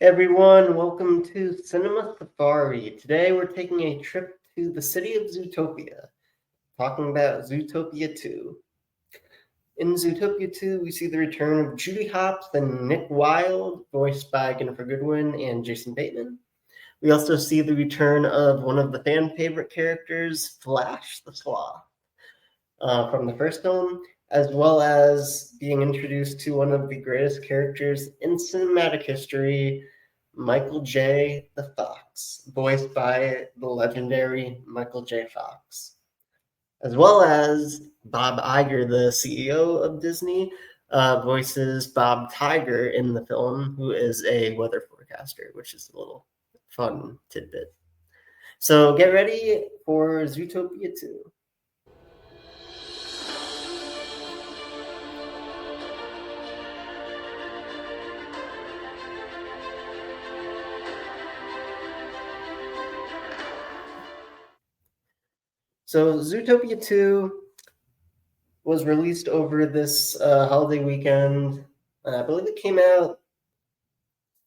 Everyone, welcome to Cinema Safari. Today we're taking a trip to the city of Zootopia, talking about Zootopia 2. In Zootopia 2, we see the return of Judy Hopps and Nick Wilde, voiced by Jennifer Goodwin and Jason Bateman. We also see the return of one of the fan favorite characters, Flash the Sloth, from the first film, as well as being introduced to one of the greatest characters in cinematic history, Michael J. the Fox, voiced by the legendary Michael J. Fox, as well as Bob Iger, the CEO of Disney, voices Bob Tiger in the film, who is a weather forecaster, which is a little fun tidbit. So get ready for Zootopia 2. So Zootopia 2 was released over this holiday weekend. I believe it came out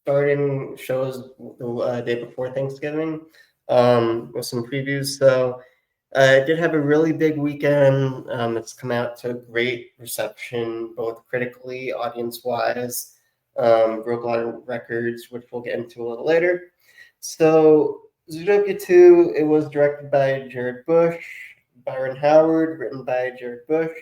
starting shows the day before Thanksgiving with some previews. So it did have a really big weekend. It's come out to a great reception, both critically, audience-wise, broke a lot of records, which we'll get into a little later. So Zootopia 2, it was directed by Jared Bush, Byron Howard, written by Jared Bush,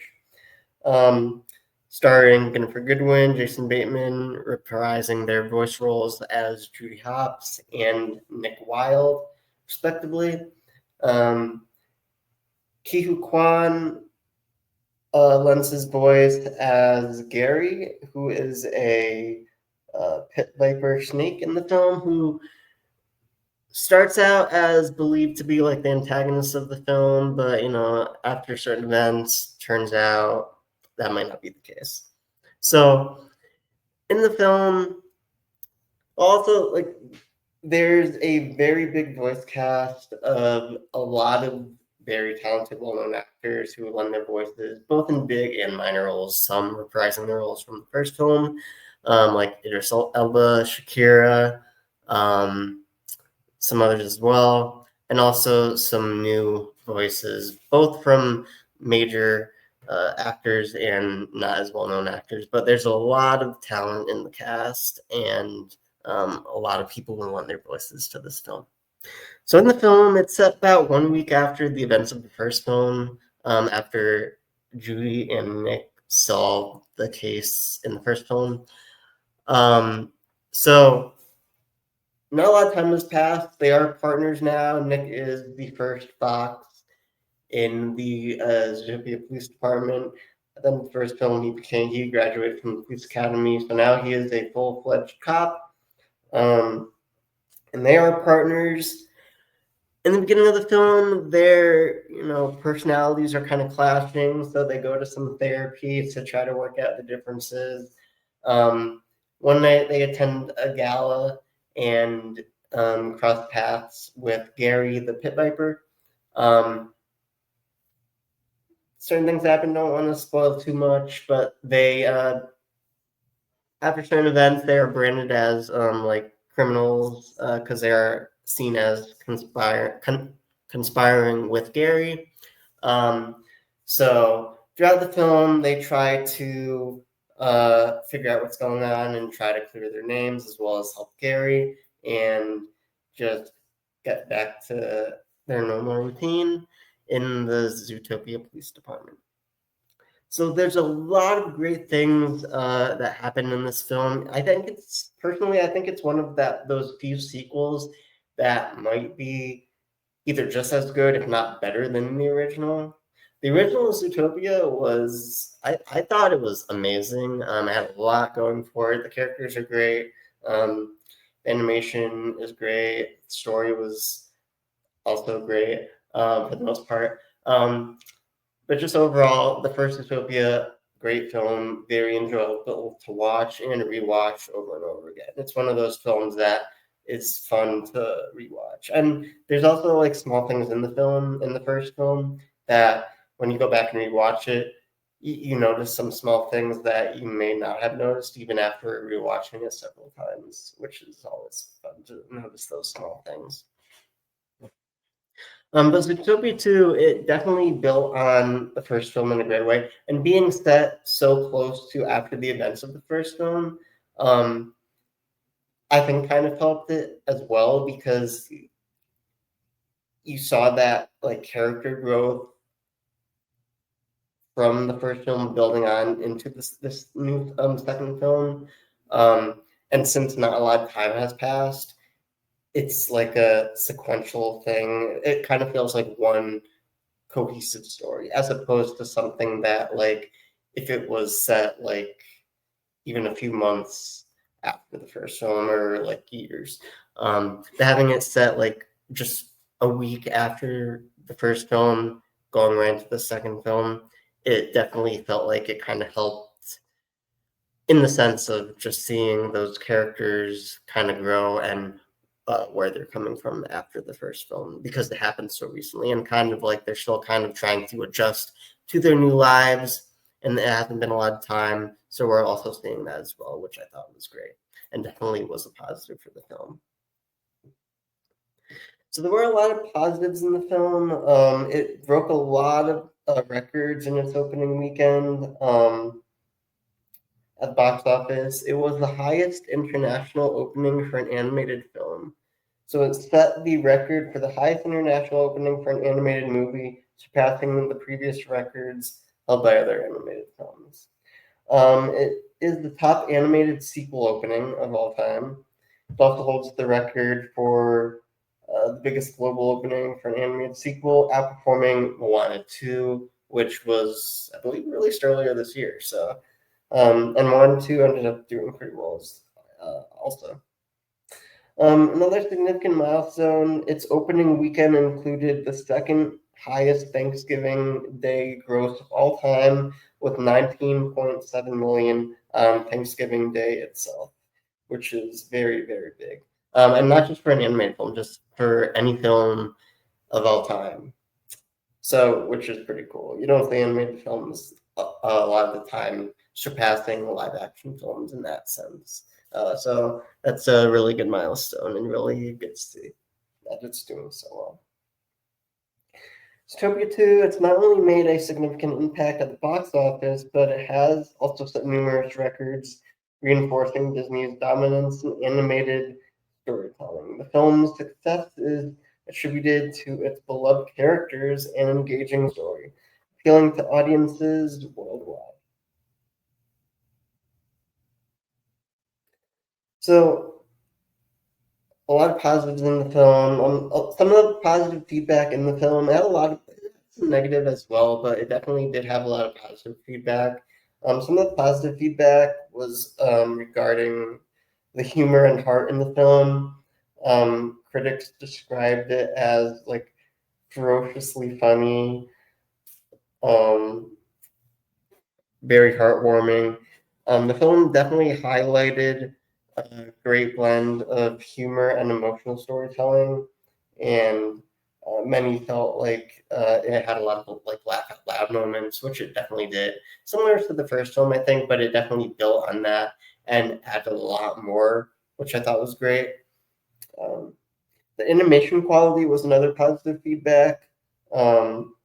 starring Jennifer Goodwin, Jason Bateman, reprising their voice roles as Judy Hopps and Nick Wilde, respectively. Ki-Hu Kwan lends his voice as Gary, who is a pit viper snake in the film, who starts out as believed to be like the antagonist of the film, but after certain events, turns out that might not be the case. So in the film, also there's a very big voice cast of a lot of very talented, well-known actors who lend their voices, both in big and minor roles, some reprising their roles from the first film, like Idris Elba, Shakira, some others as well, and also some new voices, both from major actors and not as well-known actors. But there's a lot of talent in the cast, and a lot of people will lend their voices to this film. So in the film, it's set about 1 week after the events of the first film, after Judy and Nick solved the case in the first film. So not a lot of time has passed. They are partners now. Nick is the first Fox in the Zootopia Police Department. Then the first film he graduated from the police academy, so now he is a full-fledged cop. And they are partners. In the beginning of the film, their personalities are kind of clashing, so they go to some therapy to try to work out the differences. One night they attend a gala and cross paths with Gary the pit viper. Certain things happen, don't want to spoil too much, but they after certain events they are branded as criminals because they are seen as conspiring with Gary. So throughout the film they try to figure out what's going on and try to clear their names, as well as help Gary and just get back to their normal routine in the Zootopia Police Department. So there's a lot of great things that happen in this film. I think it's one of those few sequels that might be either just as good, if not better, than the original. The original Zootopia was, I thought it was amazing. It had a lot going for it. The characters are great. The animation is great. The story was also great for the most part. But just overall, the first Zootopia, great film, very enjoyable to watch and rewatch over and over again. It's one of those films that is fun to rewatch. And there's also small things in the film, in the first film, that when you go back and rewatch it, you notice some small things that you may not have noticed even after rewatching it several times, which is always fun to notice those small things. But Zootopia 2, it definitely built on the first film in a great way. And being set so close to after the events of the first film, um, I think kind of helped it as well because you saw that like character growth from the first film building on into this new second film. And since not a lot of time has passed, it's like a sequential thing. It kind of feels like one cohesive story as opposed to something that like if it was set like even a few months after the first film or like years. Having it set like just a week after the first film, going right into the second film, it definitely felt like it kind of helped in the sense of just seeing those characters kind of grow and where they're coming from after the first film because it happened so recently and kind of like they're still kind of trying to adjust to their new lives and it hasn't been a lot of time. So we're also seeing that as well, which I thought was great and definitely was a positive for the film. So there were a lot of positives in the film. It broke a lot of records in its opening weekend. At the box office. It was the highest international opening for an animated film. So it set the record for the highest international opening for an animated movie, surpassing the previous records held by other animated films. It is the top animated sequel opening of all time. It also holds the record for the biggest global opening for an animated sequel, outperforming Moana 2, which was, I believe, released earlier this year. So and Moana 2 ended up doing pretty well also. Another significant milestone, its opening weekend included the second highest Thanksgiving Day gross of all time with 19.7 million on Thanksgiving Day itself, which is very, very big. And not just for an animated film, just for any film of all time. So, which is pretty cool. You don't see animated films a lot of the time surpassing live action films in that sense. So that's a really good milestone and really good to see that it's doing so well. Zootopia 2, it's not only made a significant impact at the box office, but it has also set numerous records, reinforcing Disney's dominance in animated storytelling. The film's success is attributed to its beloved characters and engaging story, appealing to audiences worldwide. So, a lot of positives in the film. Some of the positive feedback in the film, it had a lot of some negative as well, but it definitely did have a lot of positive feedback. Some of the positive feedback was regarding the humor and heart in the film. Critics described it as like ferociously funny, um, very heartwarming. The film definitely highlighted a great blend of humor and emotional storytelling, and many felt like it had a lot of like laugh out loud moments, which it definitely did. Similar to the first film, I think, but it definitely built on that and added a lot more, which I thought was great. Um, the animation quality was another positive feedback. Um,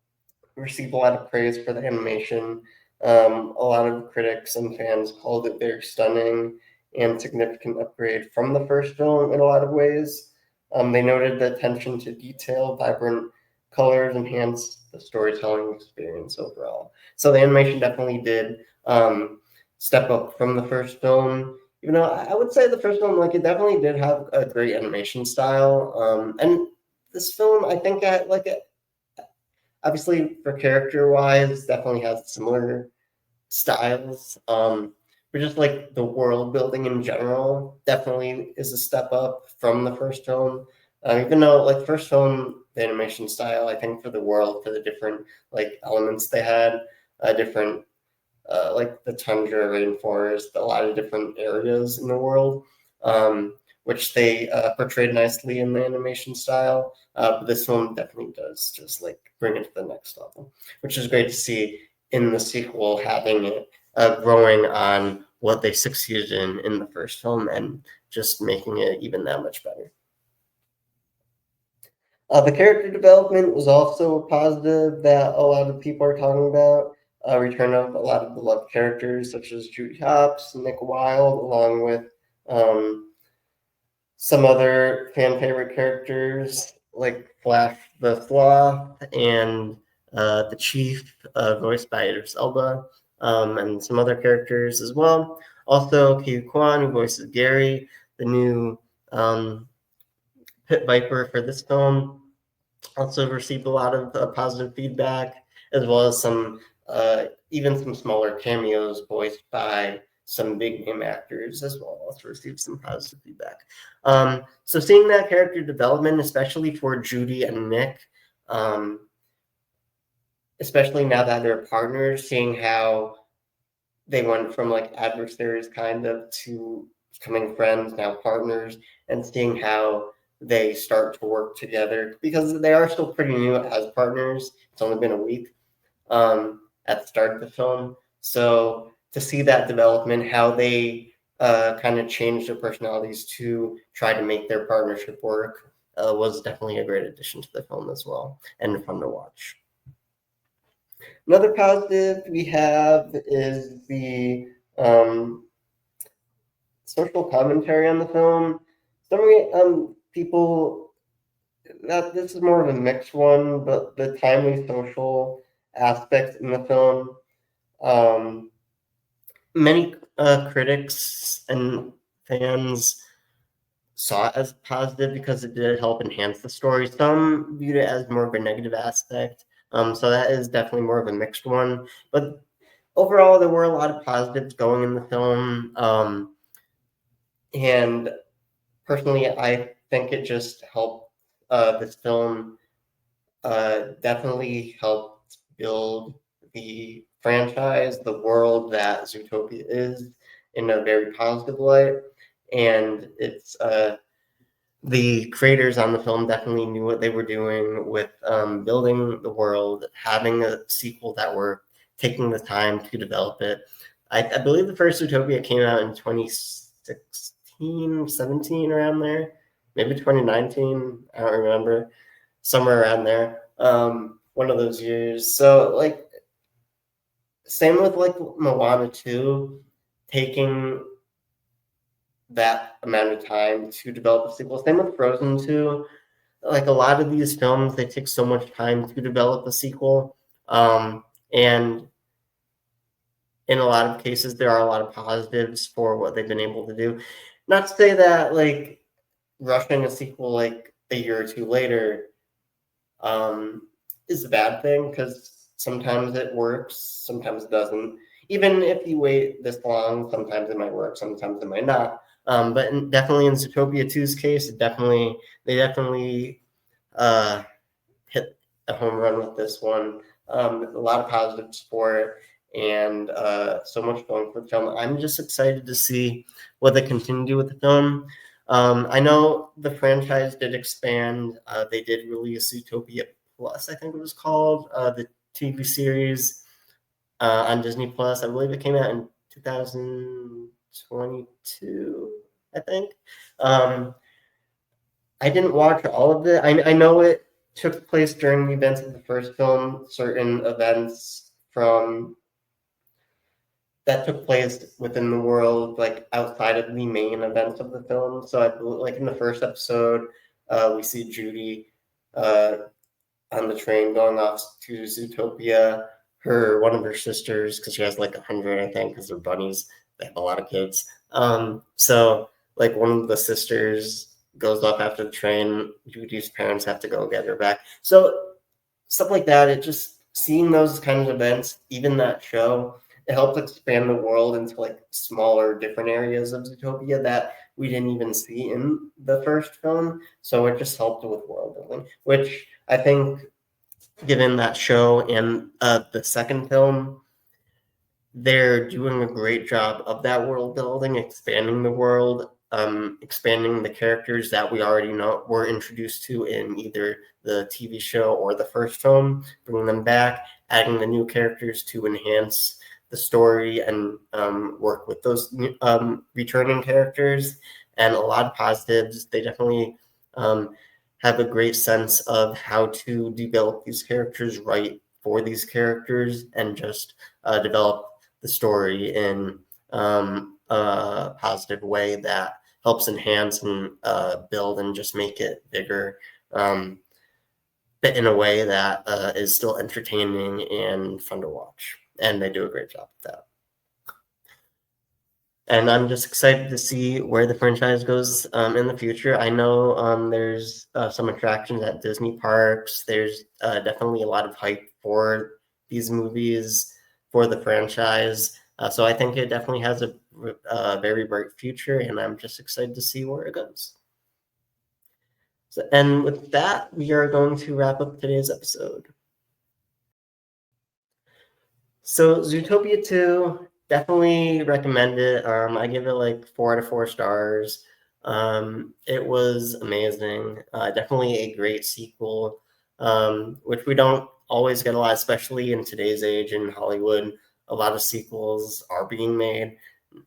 Received a lot of praise for the animation. A lot of critics and fans called it very stunning and significant upgrade from the first film in a lot of ways. They noted the attention to detail, vibrant colors enhanced the storytelling experience overall. So the animation definitely did step up from the first film. Even though I would say the first film, like it definitely did have a great animation style. And this film, I think, like obviously for character wise definitely has similar styles, but just like the world building in general definitely is a step up from the first film, even though like first film the animation style I think for the world for the different like elements they had different like the tundra, rainforest, a lot of different areas in the world, which they portrayed nicely in the animation style. But this one definitely does just like bring it to the next level, which is great to see in the sequel, having it growing on what they succeeded in the first film and just making it even that much better. The character development was also positive that a lot of people are talking about. Return of a lot of beloved characters such as Judy Hopps, Nick Wilde, along with um, some other fan favorite characters like Flash the Sloth and the Chief, voiced by Idris Elba, and some other characters as well. Also, Ki Kwan, who voices Gary, the new Pit Viper for this film, also received a lot of positive feedback, as well as some even some smaller cameos voiced by some big name actors as well. Also received some positive feedback. So seeing that character development, especially for Judy and Nick, especially now that they're partners, seeing how they went from like adversaries kind of to becoming friends, now partners, and seeing how they start to work together because they are still pretty new as partners. It's only been a week at the start of the film. So to see that development, how they kind of changed their personalities to try to make their partnership work was definitely a great addition to the film as well and fun to watch. Another positive we have is the social commentary on the film. Some people that this is more of a mixed one, but the timely social aspects in the film. Um, Many critics and fans saw it as positive because it did help enhance the story. Some viewed it as more of a negative aspect. So that is definitely more of a mixed one. But overall, there were a lot of positives going in the film. And personally, I think it just helped this film definitely helped build the franchise, the world that Zootopia is, in a very positive light. And it's the creators on the film definitely knew what they were doing with building the world, having a sequel that were taking the time to develop it. I believe the first Zootopia came out in 2016, 17, around there, maybe 2019. I don't remember, somewhere around there. One of those years. So like, same with like Moana 2, taking that amount of time to develop a sequel. Same with Frozen 2. Like a lot of these films, they take so much time to develop a sequel. And in a lot of cases, there are a lot of positives for what they've been able to do. Not to say that like rushing a sequel like a year or two later is a bad thing, because sometimes it works, sometimes it doesn't. Even if you wait this long, sometimes it might work, sometimes it might not. But definitely in Zootopia 2's case, they definitely hit a home run with this one. A lot of positives for it, and so much going for the film. I'm just excited to see what they continue to do with the film. I know the franchise did expand. They did release Zootopia Plus, I think it was called, the TV series on Disney Plus. I believe it came out in 2022, I think. I didn't watch all of it. I know it took place during the events of the first film. Certain events from that took place within the world, like outside of the main events of the film. So, like in the first episode, we see Judy on the train going off to Zootopia. One of her sisters, because she has like 100, I think, because they're bunnies. They have a lot of kids. So like one of the sisters goes off after the train. Judy's parents have to go get her back. So stuff like that. It just, seeing those kinds of events, even that show, it helped expand the world into like smaller, different areas of Zootopia that we didn't even see in the first film. So it just helped with world building, which I think, given that show and the second film, they're doing a great job of that world building, expanding the world expanding the characters that we already know were introduced to in either the TV show or the first film, bringing them back, adding the new characters to enhance the story and work with those returning characters, and a lot of positives. They definitely have a great sense of how to develop these characters right for these characters and just develop the story in a positive way that helps enhance and build and just make it bigger, but in a way that is still entertaining and fun to watch. And they do a great job with that. And I'm just excited to see where the franchise goes in the future. I know there's some attractions at Disney parks. There's definitely a lot of hype for these movies, for the franchise. So I think it definitely has a very bright future, and I'm just excited to see where it goes. So, and with that, we are going to wrap up today's episode. So Zootopia 2, definitely recommend it. I give it like 4 out of 4 stars. It was amazing. Definitely a great sequel, which we don't always get a lot, especially in today's age in Hollywood. A lot of sequels are being made.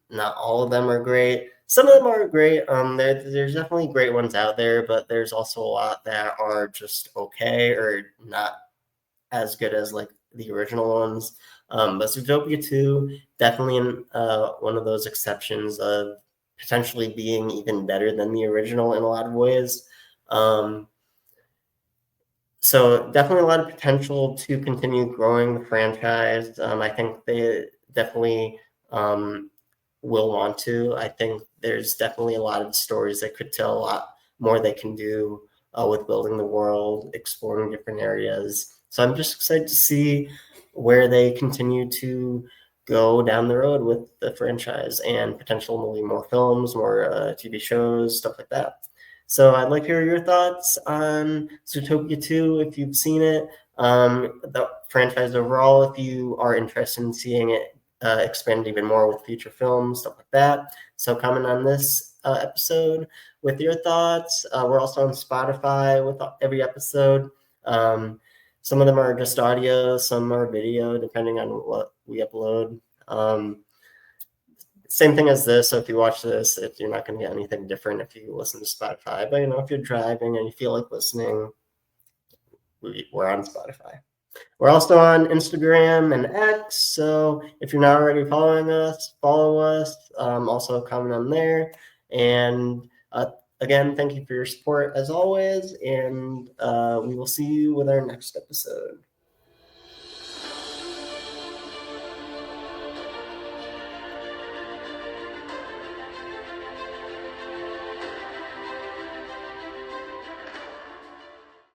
Not all of them are great. Some of them are great. There's definitely great ones out there, but there's also a lot that are just okay or not as good as like the original ones. But Zootopia 2, definitely one of those exceptions of potentially being even better than the original in a lot of ways. So definitely a lot of potential to continue growing the franchise. I think they definitely will want to. I think there's definitely a lot of stories that could tell, a lot more they can do with building the world, exploring different areas. So I'm just excited to see where they continue to go down the road with the franchise and potentially more films, more TV shows, stuff like that. So I'd like to hear your thoughts on Zootopia 2 if you've seen it, the franchise overall, if you are interested in seeing it expand even more with future films, stuff like that. So comment on this episode with your thoughts. We're also on Spotify with every episode. Some of them are just audio, some are video, depending on what we upload. Same thing as this. So if you watch this, you're not going to get anything different if you listen to Spotify. But if you're driving and you feel like listening, we're on Spotify. We're also on Instagram and X. So if you're not already following us, follow us. Also comment on there. And again, thank you for your support as always. And we will see you with our next episode.